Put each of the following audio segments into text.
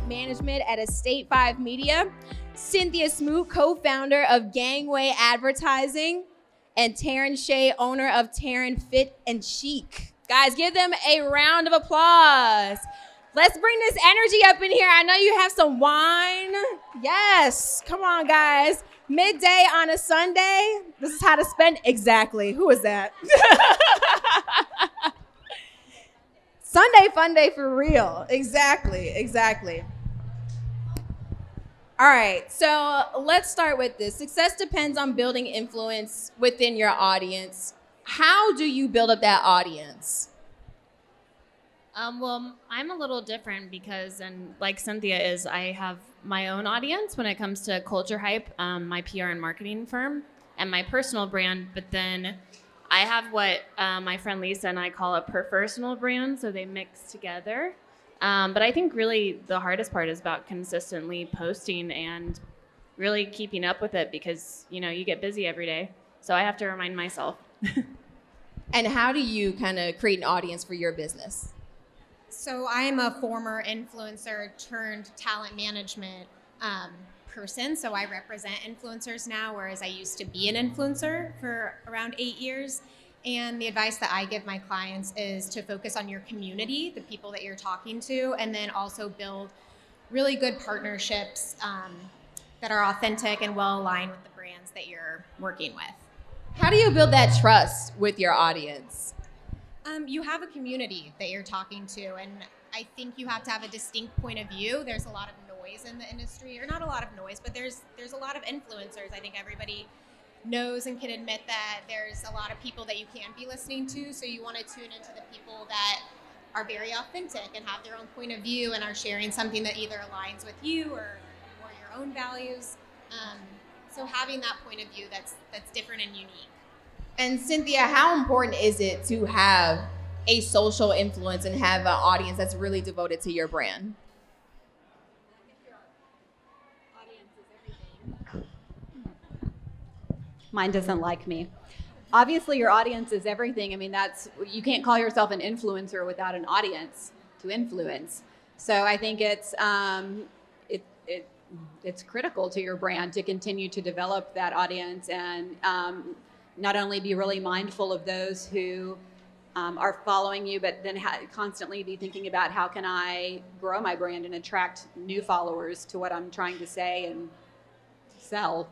management at Estate 5 Media, Cynthia Smoot, co-founder of Gangway Advertising, and Taryn Shea, owner of Taryn Fit and Chic. Guys, give them a round of applause. Let's bring this energy up in here. I know you have some wine. Yes, come on, guys. Midday on a Sunday. This is how to spend. Exactly. Who is that? Sunday fun day for real. Exactly. All right, so let's start with this. Success depends on building influence within your audience. How do you build up that audience? Well, I'm a little different because, and like Cynthia is, I have my own audience when it comes to CultureHype, my PR and marketing firm, and my personal brand. But then I have what my friend Lisa and I call a personal brand, so they mix together. But I think really the hardest part is about consistently posting and really keeping up with it because, you know, you get busy every day. So I have to remind myself. And how do you kind of create an audience for your business? So I'm a former influencer turned talent management person. So I represent influencers now, whereas I used to be an influencer for around 8 years. And the advice that I give my clients is to focus on your community, the people that you're talking to, and then also build really good partnerships that are authentic and well aligned with the brands that you're working with. How do you build that trust with your audience? You have a community that you're talking to, and I think you have to have a distinct point of view. There's a lot of noise in the industry, or not a lot of noise, but there's a lot of influencers. I think everybody knows and can admit that there's a lot of people that you can be listening to, so you want to tune into the people that are very authentic and have their own point of view and are sharing something that either aligns with you or your own values. So having that point of view that's different and unique. And Cynthia, how important is it to have a social influence and have an audience that's really devoted to your brand? Mine doesn't like me. Obviously, your audience is everything. I mean, you can't call yourself an influencer without an audience to influence. So I think it's critical to your brand to continue to develop that audience and not only be really mindful of those who are following you, but then constantly be thinking about how can I grow my brand and attract new followers to what I'm trying to say and sell.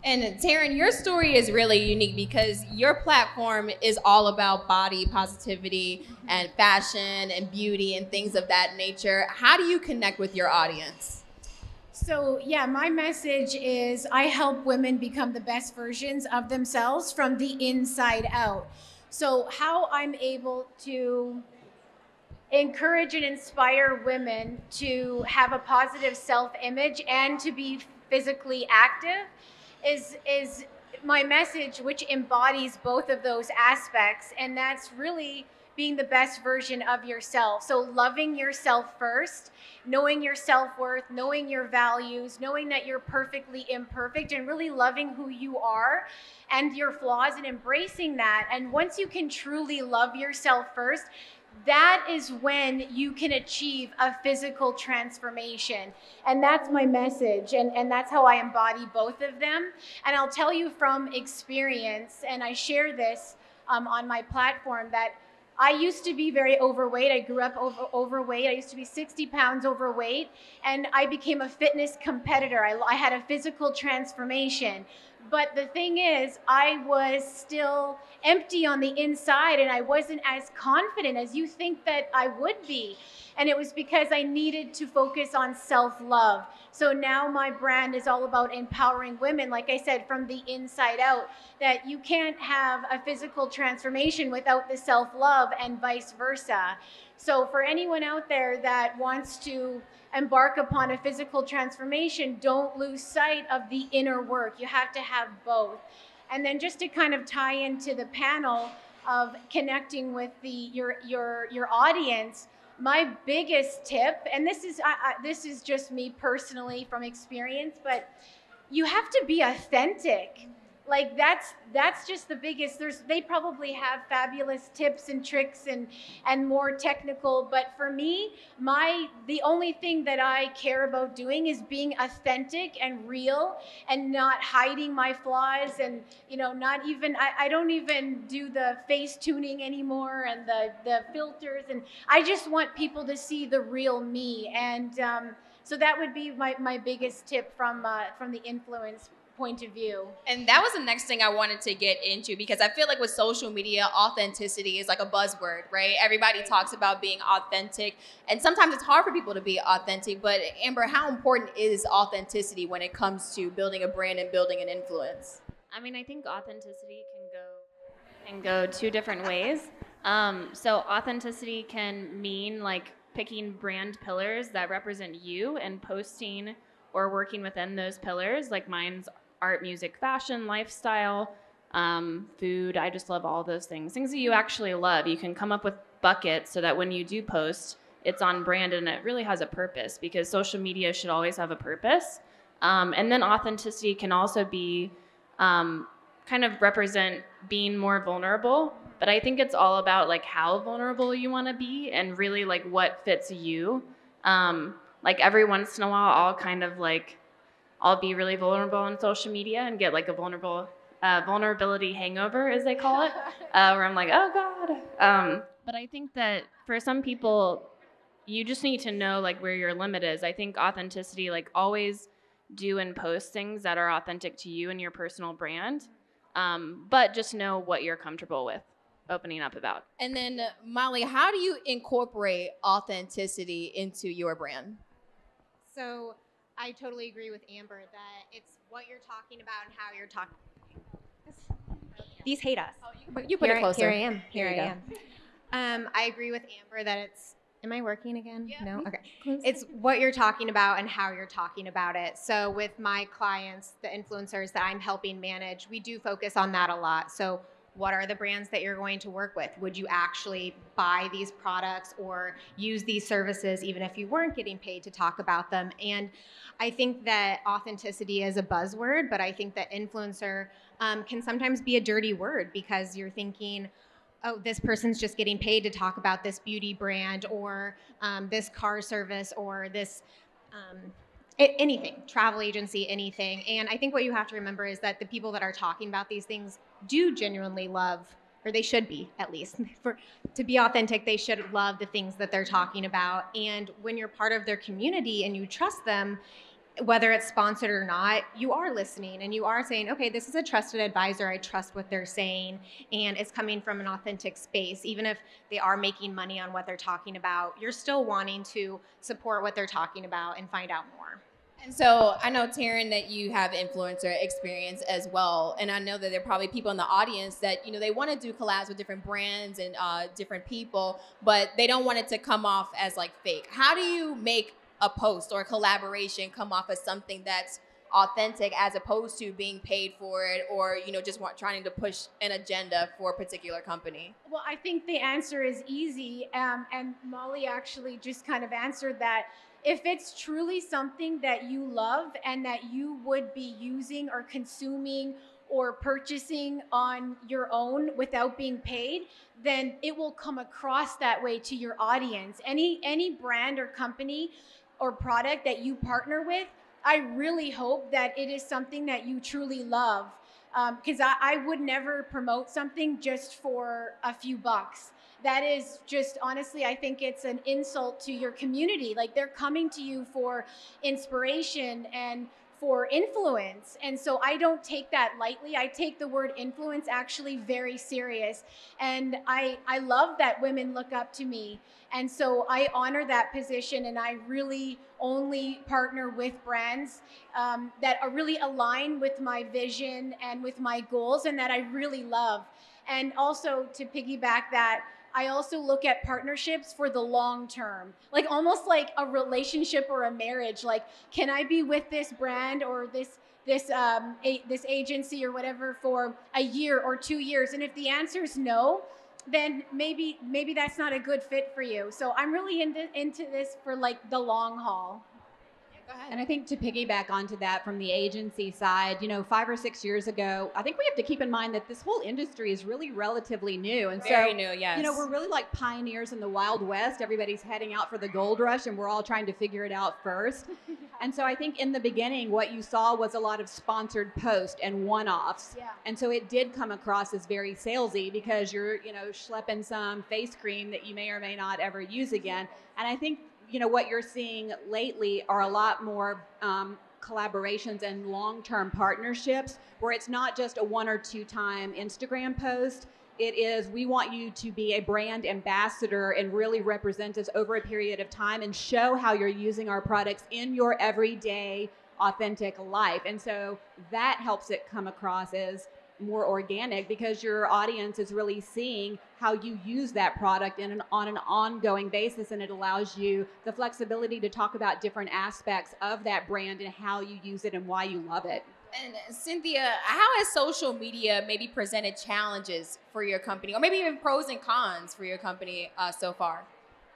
And Taryn, your story is really unique because your platform is all about body positivity and fashion and beauty and things of that nature. How do you connect with your audience? So yeah, my message is I help women become the best versions of themselves from the inside out. So how I'm able to encourage and inspire women to have a positive self-image and to be physically active is my message, which embodies both of those aspects. And that's really being the best version of yourself. So loving yourself first, knowing your self-worth, knowing your values, knowing that you're perfectly imperfect, and really loving who you are and your flaws and embracing that. And once you can truly love yourself first, that is when you can achieve a physical transformation. And that's my message. And that's how I embody both of them. And I'll tell you from experience, and I share this on my platform, that I used to be very overweight. I grew up overweight. I used to be 60 pounds overweight, and I became a fitness competitor. I had a physical transformation. But the thing is, I was still empty on the inside, and I wasn't as confident as you think that I would be. And it was because I needed to focus on self-love. So now my brand is all about empowering women, like I said, from the inside out, that you can't have a physical transformation without the self-love and vice versa. So for anyone out there that wants to embark upon a physical transformation, don't lose sight of the inner work. You have to have both. And then just to kind of tie into the panel of connecting with your audience, my biggest tip, and this is just me personally from experience, but you have to be authentic. like that's just the biggest. They probably have fabulous tips and tricks and more technical, but for me, the only thing that I care about doing is being authentic and real and not hiding my flaws, and not even I don't even do the face tuning anymore and the filters, and I just want people to see the real me. And so that would be my biggest tip from the influence point of view. And that was the next thing I wanted to get into, because I feel like with social media, authenticity is like a buzzword, right? Everybody talks about being authentic, and sometimes it's hard for people to be authentic. But Amber, how important is authenticity when it comes to building a brand and building an influence? I mean, I think authenticity can go two different ways. So authenticity can mean like picking brand pillars that represent you and posting or working within those pillars. Like mine's art, music, fashion, lifestyle, food. I just love all those things that you actually love. You can come up with buckets so that when you do post, it's on brand and it really has a purpose, because social media should always have a purpose. And then authenticity can also be kind of represent being more vulnerable. But I think it's all about like how vulnerable you want to be and really like what fits you. Like every once in a while, I'll be really vulnerable on social media and get like a vulnerability hangover, as they call it, where I'm like, oh God. But I think that for some people, you just need to know like where your limit is. I think authenticity, like always do and post things that are authentic to you and your personal brand, but just know what you're comfortable with opening up about. And then Molly, how do you incorporate authenticity into your brand? So I totally agree with Amber that it's what you're talking about and how you're talking. These hate us. Oh, you put it closer. Here I am. Here I am. I agree with Amber that it's. Am I working again? Yeah. No? Okay. It's what you're talking about and how you're talking about it. So with my clients, the influencers that I'm helping manage, we do focus on that a lot. So what are the brands that you're going to work with? Would you actually buy these products or use these services even if you weren't getting paid to talk about them? And I think that authenticity is a buzzword, but I think that influencer can sometimes be a dirty word, because you're thinking, oh, this person's just getting paid to talk about this beauty brand or this car service or this anything, travel agency, anything. And I think what you have to remember is that the people that are talking about these things do genuinely love, or they should be at least, to be authentic, they should love the things that they're talking about. And when you're part of their community and you trust them, whether it's sponsored or not, you are listening and you are saying, okay, this is a trusted advisor. I trust what they're saying. And it's coming from an authentic space. Even if they are making money on what they're talking about, you're still wanting to support what they're talking about and find out more. And so I know, Taryn, that you have influencer experience as well. And I know that there are probably people in the audience that, they want to do collabs with different brands and different people, but they don't want it to come off as like fake. How do you make a post or a collaboration come off as something that's authentic as opposed to being paid for it or, just trying to push an agenda for a particular company? Well, I think the answer is easy. And Molly actually just kind of answered that. If it's truly something that you love and that you would be using or consuming or purchasing on your own without being paid, then it will come across that way to your audience. Any brand or company or product that you partner with, I really hope that it is something that you truly love. Because I would never promote something just for a few bucks. That is just, honestly, I think it's an insult to your community. Like, they're coming to you for inspiration and for influence. And so I don't take that lightly. I take the word influence actually very serious. And I love that women look up to me. And so I honor that position, and I really only partner with brands that are really aligned with my vision and with my goals and that I really love. And also, to piggyback that, I also look at partnerships for the long term, like almost like a relationship or a marriage. Like, can I be with this brand or this agency or whatever for a year or 2 years? And if the answer is no, then maybe that's not a good fit for you. So I'm really into this for like the long haul. Go ahead. And I think to piggyback onto that from the agency side, 5 or 6 years ago, I think we have to keep in mind that this whole industry is really relatively new. And Very new, yes. We're really like pioneers in the Wild West. Everybody's heading out for the gold rush and we're all trying to figure it out first. And so I think in the beginning, what you saw was a lot of sponsored posts and one-offs. Yeah. And so it did come across as very salesy because you're, schlepping some face cream that you may or may not ever use again. And I think what you're seeing lately are a lot more collaborations and long-term partnerships where it's not just a 1 or 2 time Instagram post. It is, we want you to be a brand ambassador and really represent us over a period of time and show how you're using our products in your everyday authentic life. And so that helps it come across as more organic because your audience is really seeing how you use that product on an ongoing basis, and it allows you the flexibility to talk about different aspects of that brand and how you use it and why you love it. And Cynthia, how has social media maybe presented challenges for your company, or maybe even pros and cons for your company so far?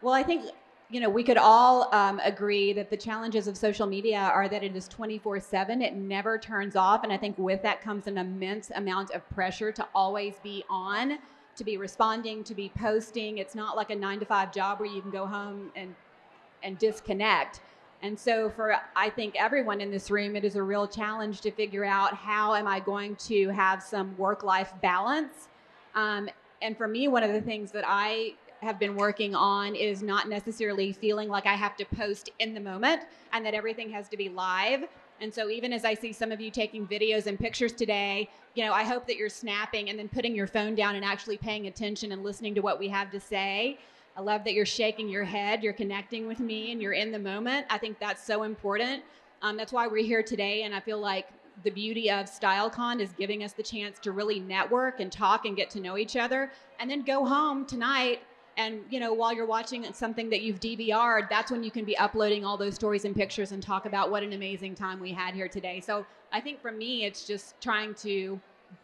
Well, I think we could all agree that the challenges of social media are that it is 24/7. It never turns off. And I think with that comes an immense amount of pressure to always be on, to be responding, to be posting. It's not like a 9-to-5 job where you can go home and disconnect. And so for, I think, everyone in this room, it is a real challenge to figure out how am I going to have some work-life balance. And for me, one of the things that I have been working on is not necessarily feeling like I have to post in the moment and that everything has to be live. And so even as I see some of you taking videos and pictures today, I hope that you're snapping and then putting your phone down and actually paying attention and listening to what we have to say. I love that you're shaking your head, you're connecting with me, and you're in the moment. I think that's so important. That's why we're here today, and I feel like the beauty of StyleCon is giving us the chance to really network and talk and get to know each other, and then go home tonight. And, while you're watching something that you've DVR'd, that's when you can be uploading all those stories and pictures and talk about what an amazing time we had here today. So I think for me, it's just trying to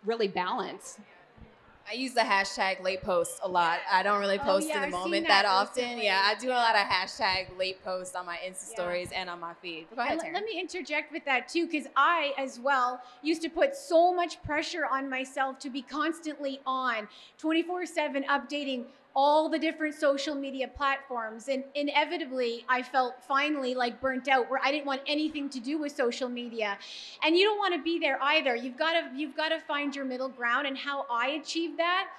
really balance. I use the hashtag late post a lot. I don't really post in the moment that often. Recently. Yeah, I do a lot of hashtag late posts on my Insta stories and on my feed. Go ahead, Taryn. Let me interject with that too, because I, as well, used to put so much pressure on myself to be constantly on, 24/7 updating all the different social media platforms. And inevitably, I felt finally like burnt out where I didn't want anything to do with social media. And you don't want to be there either. You've got to find your middle ground. And how I achieve that,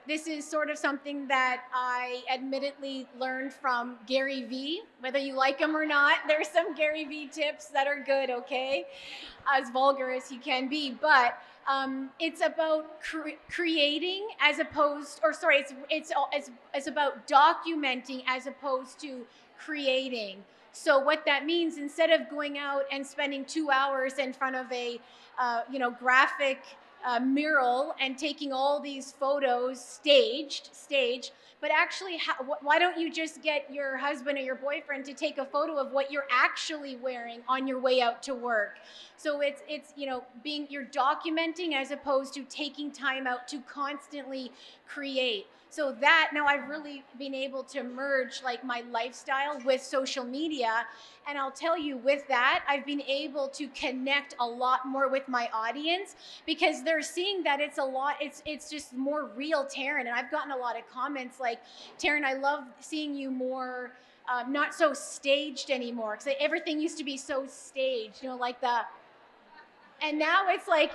this is sort of something that I admittedly learned from Gary Vee. Whether you like him or not, there's some Gary Vee tips that are good, okay? As vulgar as he can be. But it's about creating as opposed, or sorry, it's about documenting as opposed to creating. So what that means, instead of going out and spending 2 hours in front of a, graphic mural and taking all these photos staged, but actually, why don't you just get your husband or your boyfriend to take a photo of what you're actually wearing on your way out to work? So it's you're documenting as opposed to taking time out to constantly create. So that, now I've really been able to merge like my lifestyle with social media. And I'll tell you, with that, I've been able to connect a lot more with my audience because they're seeing that it's just more real Taryn. And I've gotten a lot of comments like, Taryn, I love seeing you more, not so staged anymore. Because everything used to be so staged, and now it's like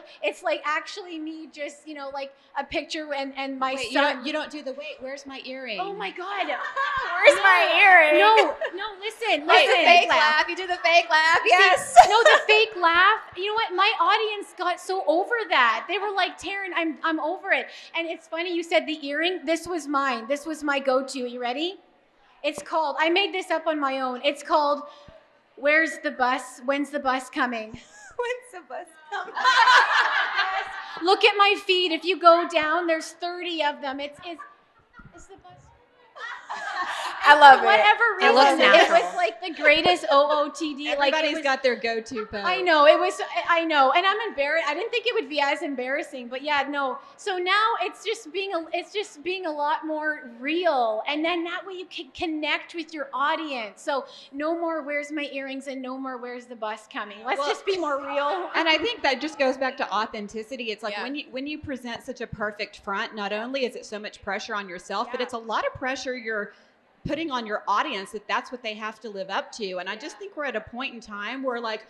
actually me just, like a picture and my son. You don't do the wait, where's my earring? Oh my God. Where's my earring? No, listen. Wait, the fake laugh. You do the fake laugh, yes. No, the fake laugh. You know what? My audience got so over that. They were like, Taryn, I'm over it. And it's funny you said the earring. This was mine. This was my go-to. You ready? It's called, I made this up on my own. It's called, Where's the Bus? When's the bus coming? When's the bus coming? Look at my feed. If you go down, there's 30 of them. It's the bus. I love it. Whatever It reason, looks it natural. was like the greatest OOTD. Everybody's got their go-to pose. I know it was. I know, and I'm embarrassed. I didn't think it would be as embarrassing, but yeah, no. So now it's just being a lot more real, and then that way you can connect with your audience. So no more "Where's my earrings?" and no more "Where's the bus coming?" Let's just be more real. And I think that just goes back to authenticity. It's like Yeah. when you present such a perfect front, not only is it so much pressure on yourself, but Yeah. it's a lot of pressure you're putting on your audience that's what they have to live up to. And I just think we're at a point in time where like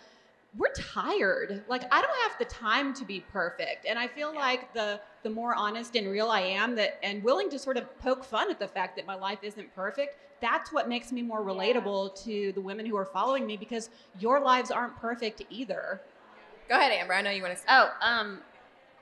we're tired. Like I don't have the time to be perfect. And I feel like the more honest and real I am and willing to sort of poke fun at the fact that my life isn't perfect, that's what makes me more relatable to the women who are following me, because your lives aren't perfect either. Go ahead, Amber. I know you want to.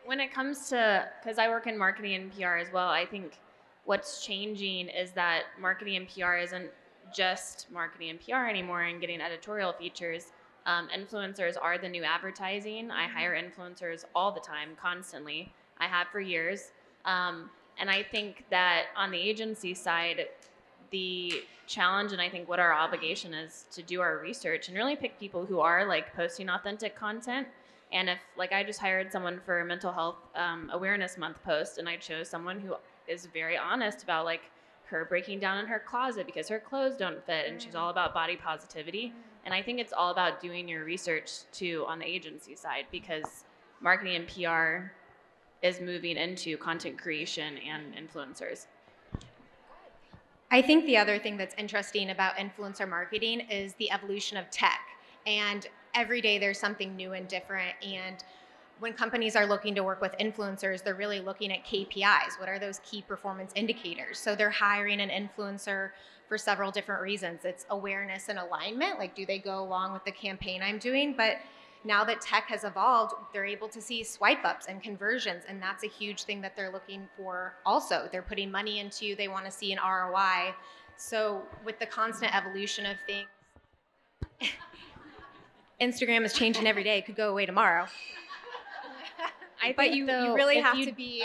When it comes to, because I work in marketing and PR as well, I think what's changing is that marketing and PR isn't just marketing and PR anymore and getting editorial features. Influencers are the new advertising. I hire influencers all the time, constantly. I have for years. And I think that on the agency side, the challenge and I think what our obligation is to do our research and really pick people who are like posting authentic content. And if like I just hired someone for a mental health awareness month post, and I chose someone who is very honest about like her breaking down in her closet because her clothes don't fit, and she's all about body positivity. And I think it's all about doing your research too on the agency side, because marketing and PR is moving into content creation and influencers. I think the other thing that's interesting about influencer marketing is the evolution of tech. And every day there's something new and different. And when companies are looking to work with influencers, they're really looking at KPIs. What are those key performance indicators? So they're hiring an influencer for several different reasons. It's awareness and alignment. Like, do they go along with the campaign I'm doing? But now that tech has evolved, they're able to see swipe ups and conversions. And that's a huge thing that they're looking for also. They're putting money into you. They want to see an ROI. So with the constant evolution of things, Instagram is changing every day. It could go away tomorrow. But you really have to be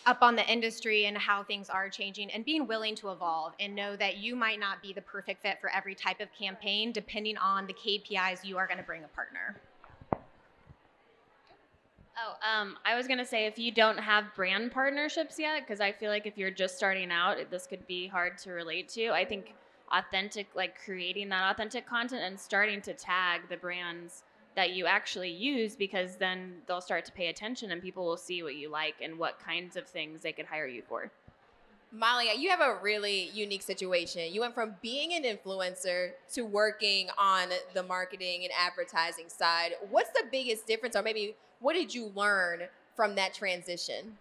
up on the industry and how things are changing, and being willing to evolve and know that you might not be the perfect fit for every type of campaign depending on the KPIs you are going to bring a partner. I was going to say, if you don't have brand partnerships yet, because I feel like if you're just starting out, this could be hard to relate to. I think authentic, like creating that authentic content and starting to tag the brands that you actually use, because then they'll start to pay attention and people will see what you like and what kinds of things they could hire you for. Molly, you have a really unique situation. You went from being an influencer to working on the marketing and advertising side. What's the biggest difference, or maybe what did you learn from that transition?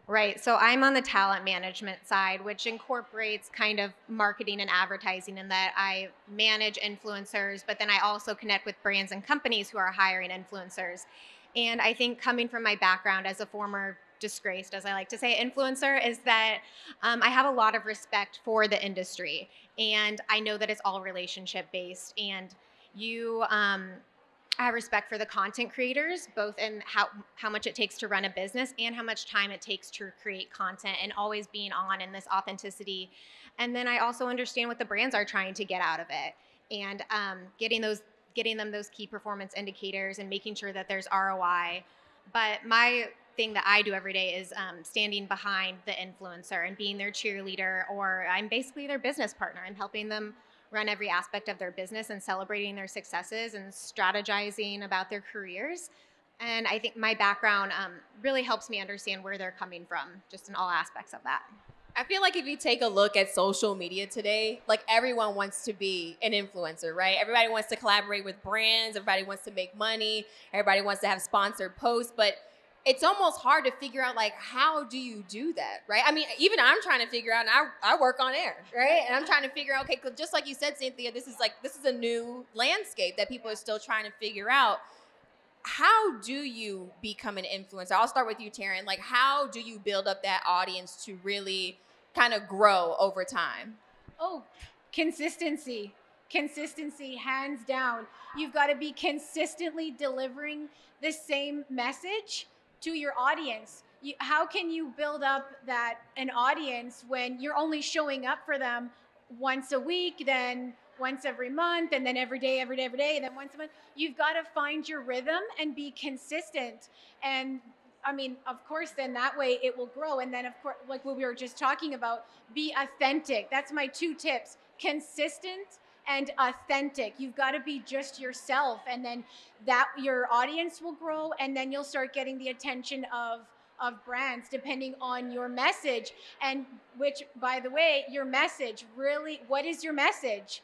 Right. So I'm on the talent management side, which incorporates kind of marketing and advertising, in that I manage influencers, but then I also connect with brands and companies who are hiring influencers. And I think coming from my background as a former disgraced, as I like to say, influencer, is that I have a lot of respect for the industry. And I know that it's all relationship based. And I have respect for the content creators, both in how much it takes to run a business and how much time it takes to create content, and always being on in this authenticity. And then I also understand what the brands are trying to get out of it, and getting them those key performance indicators and making sure that there's ROI. But my thing that I do every day is standing behind the influencer and being their cheerleader, or I'm basically their business partner. I'm helping them run every aspect of their business and celebrating their successes and strategizing about their careers. And I think my background really helps me understand where they're coming from, just in all aspects of that. I feel like if you take a look at social media today, like everyone wants to be an influencer, right? Everybody wants to collaborate with brands. Everybody wants to make money. Everybody wants to have sponsored posts, but it's almost hard to figure out, like, how do you do that, right? I mean, even I'm trying to figure out, and I work on air, right? And I'm trying to figure out, okay, just like you said, Cynthia, this is a new landscape that people are still trying to figure out. How do you become an influencer? I'll start with you, Taryn. Like, how do you build up that audience to really kind of grow over time? Oh, consistency. Consistency, hands down. You've got to be consistently delivering the same message to your audience. How can you build up an audience when you're only showing up for them once a week, then once every month, and then every day, and then once a month. You've got to find your rhythm and be consistent. And I mean, of course, then that way it will grow. And then, of course, like what we were just talking about, be authentic. That's my 2 tips: consistent and authentic. You've got to be just yourself, and then that your audience will grow, and then you'll start getting the attention of brands depending on your message. And which, by the way, your message, really, what is your message?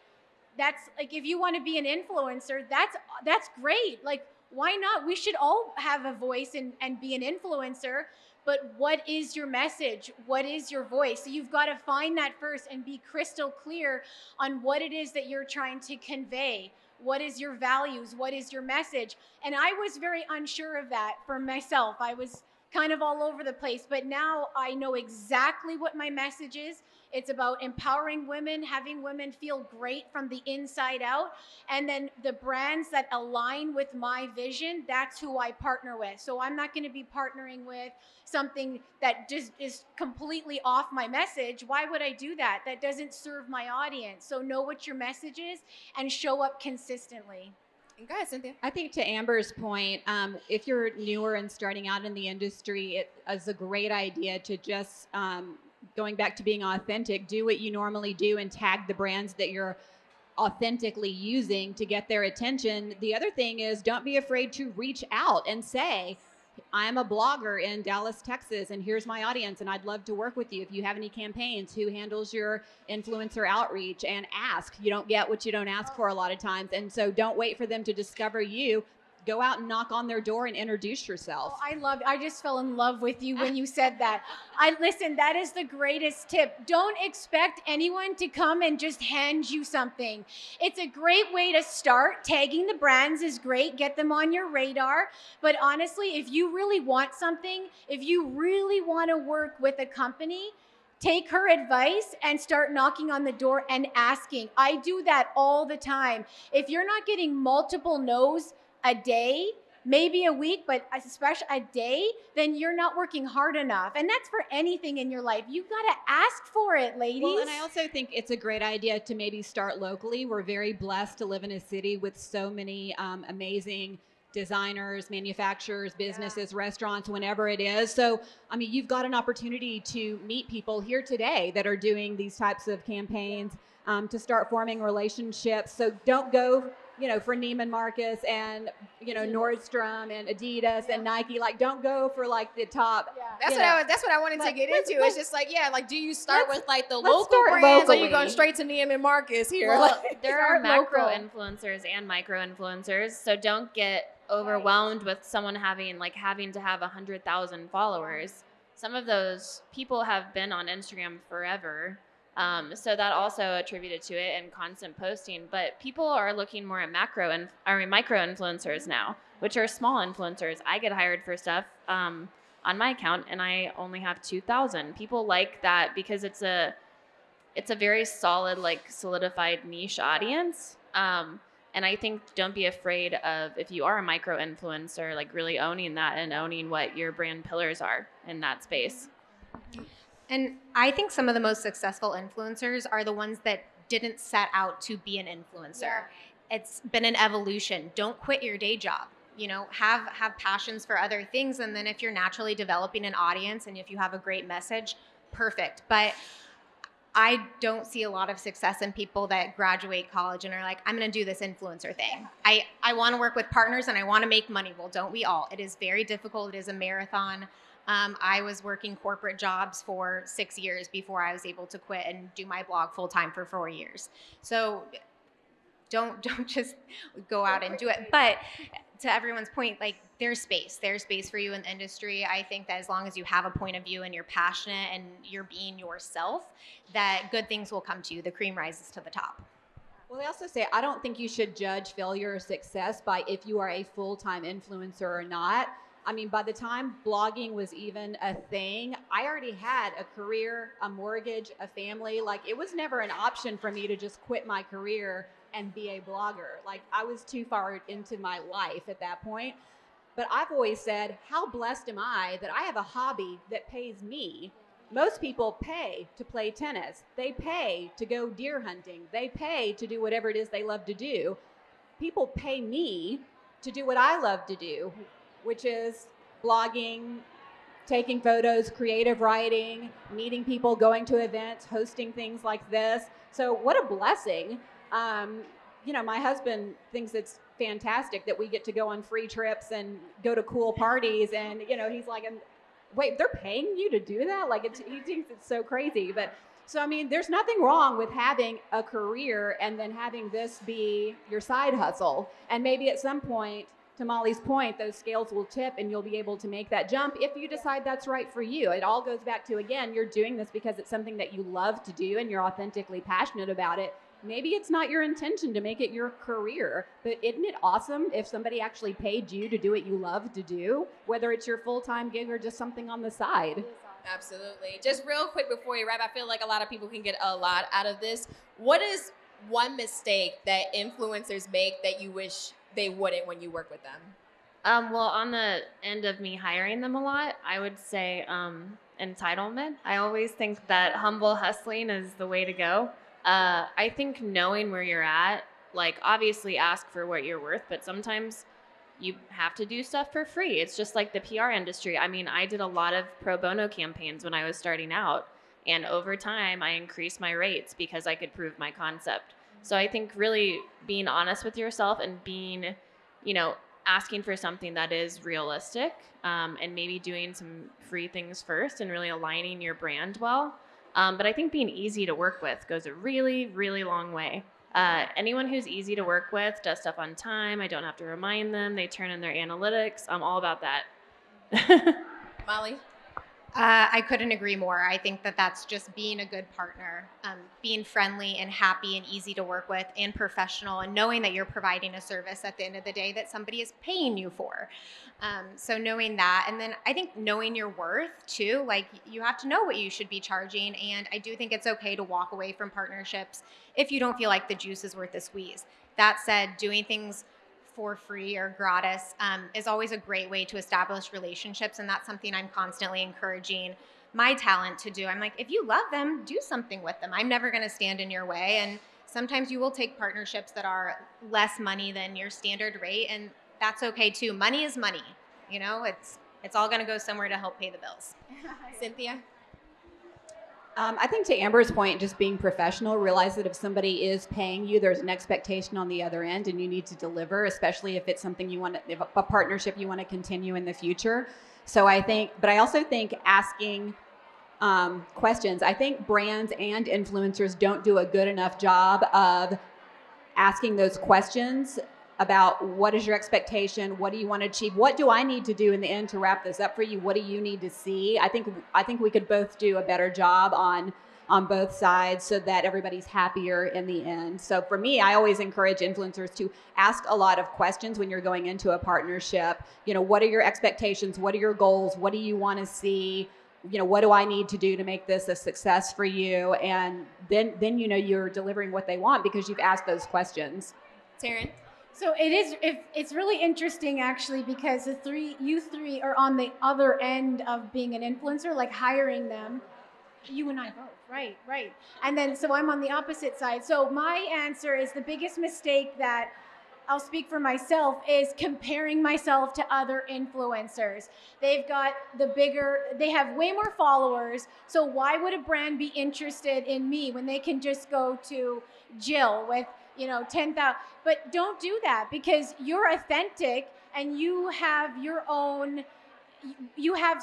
That's like, if you want to be an influencer, that's great. Like, why not? We should all have a voice and be an influencer. But what is your message? What is your voice? So you've got to find that first and be crystal clear on what it is that you're trying to convey. What is your values? What is your message? And I was very unsure of that for myself. I was kind of all over the place, but now I know exactly what my message is. It's about empowering women, having women feel great from the inside out. And then the brands that align with my vision, that's who I partner with. So I'm not going to be partnering with something that just is completely off my message. Why would I do that? That doesn't serve my audience. So know what your message is and show up consistently. Go ahead, Cynthia. I think to Amber's point, if you're newer and starting out in the industry, it is a great idea to just, going back to being authentic, do what you normally do and tag the brands that you're authentically using to get their attention. The other thing is, don't be afraid to reach out and say, I'm a blogger in Dallas, Texas, and here's my audience, and I'd love to work with you. If you have any campaigns, who handles your influencer outreach? And ask. You don't get what you don't ask for a lot of times. And so don't wait for them to discover you. Go out and knock on their door and introduce yourself. Oh, I just fell in love with you when you said that. Listen, that is the greatest tip. Don't expect anyone to come and just hand you something. It's a great way to start. Tagging the brands is great. Get them on your radar. But honestly, if you really want something, if you really want to work with a company, take her advice and start knocking on the door and asking. I do that all the time. If you're not getting multiple no's a day, maybe a week, but especially a day, then you're not working hard enough. And that's for anything in your life. You've got to ask for it, ladies. Well, and I also think it's a great idea to maybe start locally. We're very blessed to live in a city with so many amazing designers, manufacturers, businesses, restaurants, whenever it is. So, I mean, you've got an opportunity to meet people here today that are doing these types of campaigns, to start forming relationships. So don't go, for Neiman Marcus and, Nordstrom and Adidas and Nike. Like, don't go for like the top. Yeah. That's what I wanted to get into. It's just like, do you start with like the local brands, or you go straight to Neiman Marcus here? Well, there are macro influencers and micro influencers, so don't get overwhelmed with someone having to have 100,000 followers. Some of those people have been on Instagram forever. So that also attributed to it, and constant posting. But people are looking more at micro influencers now, which are small influencers. I get hired for stuff on my account, and I only have 2,000. People like that because it's a very solid, solidified niche audience. And I think don't be afraid of, if you are a micro influencer, really owning that and owning what your brand pillars are in that space. And I think some of the most successful influencers are the ones that didn't set out to be an influencer. Yeah. It's been an evolution. Don't quit your day job. Have passions for other things. And then if you're naturally developing an audience and if you have a great message, perfect. But I don't see a lot of success in people that graduate college and are like, I'm going to do this influencer thing. I want to work with partners and I want to make money. Well, don't we all? It is very difficult. It is a marathon. I was working corporate jobs for 6 years before I was able to quit and do my blog full time for 4 years. So don't just go out and do it. But to everyone's point, there's space for you in the industry. I think that as long as you have a point of view and you're passionate and you're being yourself, that good things will come to you. The cream rises to the top. Well, they also say, I don't think you should judge failure or success by if you are a full-time influencer or not. I mean, by the time blogging was even a thing, I already had a career, a mortgage, a family. It was never an option for me to just quit my career and be a blogger. I was too far into my life at that point. But I've always said, how blessed am I that I have a hobby that pays me, most people pay to play tennis. They pay to go deer hunting. They pay to do whatever it is they love to do. People pay me to do what I love to do, which is blogging, taking photos, creative writing, meeting people, going to events, hosting things like this. So what a blessing. My husband thinks it's fantastic that we get to go on free trips and go to cool parties. And, he's like, wait, they're paying you to do that? He thinks it's so crazy. But so, there's nothing wrong with having a career and then having this be your side hustle. And maybe at some point, to Molly's point, those scales will tip and you'll be able to make that jump if you decide that's right for you. It all goes back to, again, you're doing this because it's something that you love to do and you're authentically passionate about it. Maybe it's not your intention to make it your career, but isn't it awesome if somebody actually paid you to do what you love to do, whether it's your full-time gig or just something on the side? Absolutely. Just real quick before you wrap, I feel like a lot of people can get a lot out of this. What is one mistake that influencers make that you wish they wouldn't when you work with them? Well, on the end of me hiring them a lot, I would say entitlement. I always think that humble hustling is the way to go. I think knowing where you're at, obviously ask for what you're worth, but sometimes you have to do stuff for free. It's just like the PR industry. I did a lot of pro bono campaigns when I was starting out, and over time I increased my rates because I could prove my concept. So I think really being honest with yourself and being, asking for something that is realistic, and maybe doing some free things first and really aligning your brand well. But I think being easy to work with goes a really, really long way. Anyone who's easy to work with does stuff on time. I don't have to remind them. They turn in their analytics. I'm all about that. Molly? I couldn't agree more. I think that that's just being a good partner, being friendly and happy and easy to work with and professional, and knowing that you're providing a service at the end of the day that somebody is paying you for. So knowing that, and then I think knowing your worth too, you have to know what you should be charging. And I do think it's okay to walk away from partnerships if you don't feel like the juice is worth the squeeze. That said, doing things for free or gratis is always a great way to establish relationships, and that's something I'm constantly encouraging my talent to do. I'm like, if you love them, do something with them. I'm never going to stand in your way, and sometimes you will take partnerships that are less money than your standard rate, and that's okay too. Money is money. It's all going to go somewhere to help pay the bills. Cynthia? I think to Amber's point, just being professional, realize that if somebody is paying you, there's an expectation on the other end and you need to deliver, especially if it's something if a partnership you want to continue in the future. So but I also think asking questions. I think brands and influencers don't do a good enough job of asking those questions about what is your expectation, what do you want to achieve, what do I need to do in the end to wrap this up for you, what do you need to see. I think we could both do a better job on both sides so that everybody's happier in the end. So for me, I always encourage influencers to ask a lot of questions when you're going into a partnership. What are your expectations, what are your goals, what do you want to see, what do I need to do to make this a success for you, and then you're delivering what they want because you've asked those questions. Taryn? So it's really interesting actually, because you three are on the other end of being an influencer, hiring them. You and I both, right. And then, so I'm on the opposite side. So my answer is the biggest mistake that I'll speak for myself is comparing myself to other influencers. They have way more followers. So why would a brand be interested in me when they can just go to Jill with 10,000, but don't do that, because you're authentic and you have your own, you have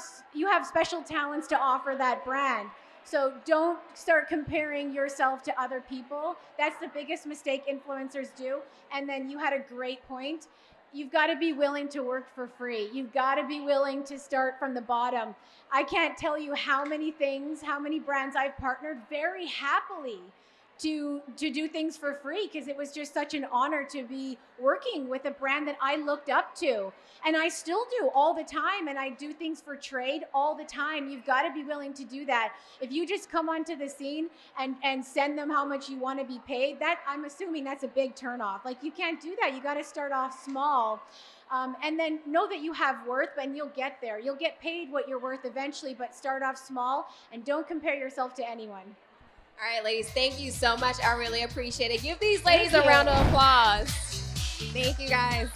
special talents to offer that brand. So don't start comparing yourself to other people. That's the biggest mistake influencers do. And then you had a great point. You've got to be willing to work for free. You've got to be willing to start from the bottom. I can't tell you how many brands I've partnered very happily to do things for free, because it was just such an honor to be working with a brand that I looked up to. And I still do all the time, and I do things for trade all the time. You've got to be willing to do that. If you just come onto the scene and send them how much you want to be paid, that, I'm assuming that's a big turnoff. Like, you can't do that. You got to start off small. And then know that you have worth, and you'll get there. You'll get paid what you're worth eventually, but start off small and don't compare yourself to anyone. All right, ladies, thank you so much. I really appreciate it. Give these ladies a round of applause. Thank you, guys.